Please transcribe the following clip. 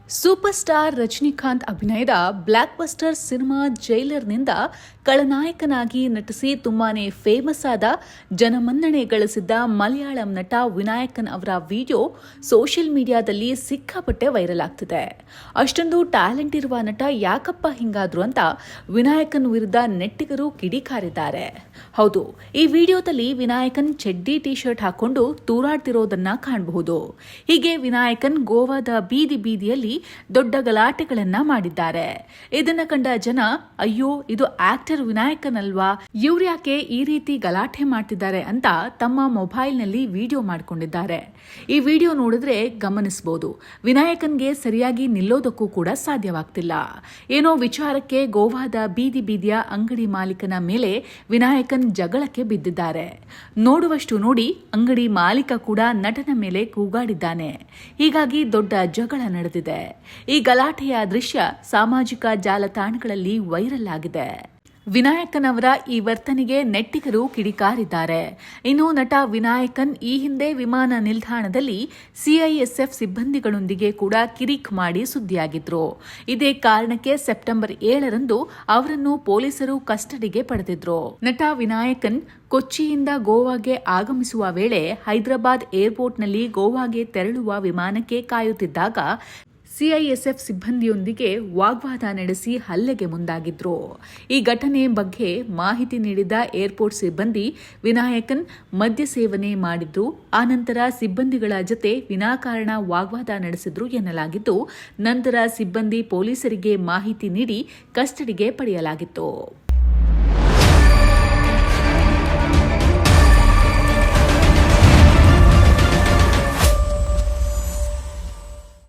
Super star Rajinikanth ಅಭಿನಯದ block buster cinema ಜೈಲರ್ನಿಂದ ಖಳನಾಯಕನಾಗಿ ನಟಿಸಿ ತುಂಬಾನೇ famous ಆದ ಜನಮನ್ನಣೆ ಗಳಿಸಿದ್ದ ಮಲಯಾಳಂ ನಟ ವಿನಾಯಕನ್ ಅವರ ವಿಡಿಯೋ ಸೋಷಿಯಲ್ ಮೀಡಿಯಾದಲ್ಲಿ ಸಿಕ್ಕಾಪಟ್ಟೆ ವೈರಲ್ ಆಗ್ತಿದೆ. ಅಷ್ಟೊಂದು ಟ್ಯಾಲೆಂಟ್ ಇರುವ ನಟ ಯಾಕಪ್ಪ ಹಿಂಗಾದ್ರು ಅಂತ ವಿನಾಯಕನ್ ವಿರುದ್ಧ ನೆಟ್ಟಿಗರು ಕಿಡಿಕಾರಿದ್ದಾರೆ. ಹೌದು, ಈ ವಿಡಿಯೋದಲ್ಲಿ ವಿನಾಯಕನ್ ಚಡ್ಡಿ ಟಿ ಶರ್ಟ್ ಹಾಕೊಂಡು ತೂರಾಡ್ತಿರೋದನ್ನ ಕಾಣಬಹುದು. ಹೀಗೆ ವಿನಾಯಕನ್ ಗೋವಾದ ಬೀದಿ ಬೀದಿಯಲ್ಲಿ ದೊಡ್ಡ ಗಲಾಟೆಗಳನ್ನ ಮಾಡಿದ್ದಾರೆ. ಇದನ್ನ ಕಂಡ ಜನ, ಅಯ್ಯೋ ಇದು ಆಕ್ಟರ್ ವಿನಾಯಕನ್ ಅಲ್ವಾ, ಇವ್ರ್ಯಾಕೆ ಈ ರೀತಿ ಗಲಾಟೆ ಮಾಡ್ತಿದ್ದಾರೆ ಅಂತ ತಮ್ಮ ಮೊಬೈಲ್ ನಲ್ಲಿ ವಿಡಿಯೋ ಮಾಡಿಕೊಂಡಿದ್ದಾರೆ. ಈ ವಿಡಿಯೋ ನೋಡಿದ್ರೆ ಗಮನಿಸಬಹುದು, ವಿನಾಯಕನ್ಗೆ ಸರಿಯಾಗಿ ನಿಲ್ಲೋದಕ್ಕೂ ಕೂಡ ಸಾಧ್ಯವಾಗ್ತಿಲ್ಲ. ಏನೋ ವಿಚಾರಕ್ಕೆ ಗೋವಾದ ಬೀದಿ ಬೀದಿಯ ಅಂಗಡಿ ಮಾಲೀಕನ ಮೇಲೆ ವಿನಾಯಕನ್ ಜಗಳಕ್ಕೆ ಬಿದ್ದಿದ್ದಾರೆ. ನೋಡುವಷ್ಟು ನೋಡಿ ಅಂಗಡಿ ಮಾಲೀಕ ಕೂಡ ನಟನ ಮೇಲೆ ಕೂಗಾಡಿದ್ದಾನೆ. ಹೀಗಾಗಿ ದೊಡ್ಡ ಜಗಳ ನಡೆದಿದೆ. ಈ ಗಲಾಟೆಯ ದೃಶ್ಯ ಸಾಮಾಜಿಕ ಜಾಲತಾಣಗಳಲ್ಲಿ ವೈರಲ್ ಆಗಿದೆ. ವಿನಾಯಕನ್ ಅವರ ಈ ವರ್ತನೆಗೆ ನೆಟ್ಟಿಗರು ಕಿಡಿಕಾರಿದ್ದಾರೆ. ಇನ್ನು ನಟ ವಿನಾಯಕನ್ ಈ ಹಿಂದೆ ವಿಮಾನ ನಿಲ್ದಾಣದಲ್ಲಿ ಸಿಐಎಸ್ಎಫ್ ಸಿಬ್ಬಂದಿಗಳೊಂದಿಗೆ ಕೂಡ ಕಿರಿಕ್ ಮಾಡಿ ಸುದ್ದಿಯಾಗಿದ್ರು. ಇದೇ ಕಾರಣಕ್ಕೆ ಸೆಪ್ಟೆಂಬರ್ 7ರಂದು ಅವರನ್ನು ಪೊಲೀಸರು ಕಸ್ಟಡಿಗೆ ಪಡೆದಿದ್ರು. ನಟ ವಿನಾಯಕನ್ ಕೊಚ್ಚಿಯಿಂದ ಗೋವಾಗೆ ಆಗಮಿಸುವ ವೇಳೆ ಹೈದರಾಬಾದ್ ಏರ್ಪೋರ್ಟ್ನಲ್ಲಿ ಗೋವಾಗೆ ತೆರಳುವ ವಿಮಾನಕ್ಕೆ ಕಾಯುತ್ತಿದ್ದಾಗ ಸಿಐಎಸ್ಎಫ್ ಸಿಬ್ಬಂದಿಯೊಂದಿಗೆ ವಾಗ್ವಾದ ನಡೆಸಿ ಹಲ್ಲೆಗೆ ಮುಂದಾಗಿದ್ರು. ಈ ಘಟನೆ ಬಗ್ಗೆ ಮಾಹಿತಿ ನೀಡಿದ ಏರ್ಪೋರ್ಟ್ ಸಿಬ್ಬಂದಿ ವಿನಾಯಕನ್ ಮದ್ಯ ಸೇವನೆ ಮಾಡಿದ್ರು. ಆನಂತರ ಸಿಬ್ಬಂದಿಗಳ ಜತೆ ವಿನಾಕಾರಣ ವಾಗ್ವಾದ ನಡೆಸಿದ್ರು ಎನ್ನಲಾಗಿದ್ದು, ನಂತರ ಸಿಬ್ಬಂದಿ ಪೊಲೀಸರಿಗೆ ಮಾಹಿತಿ ನೀಡಿ ಕಸ್ಟಡಿಗೆ ಪಡೆಯಲಾಗಿತ್ತು.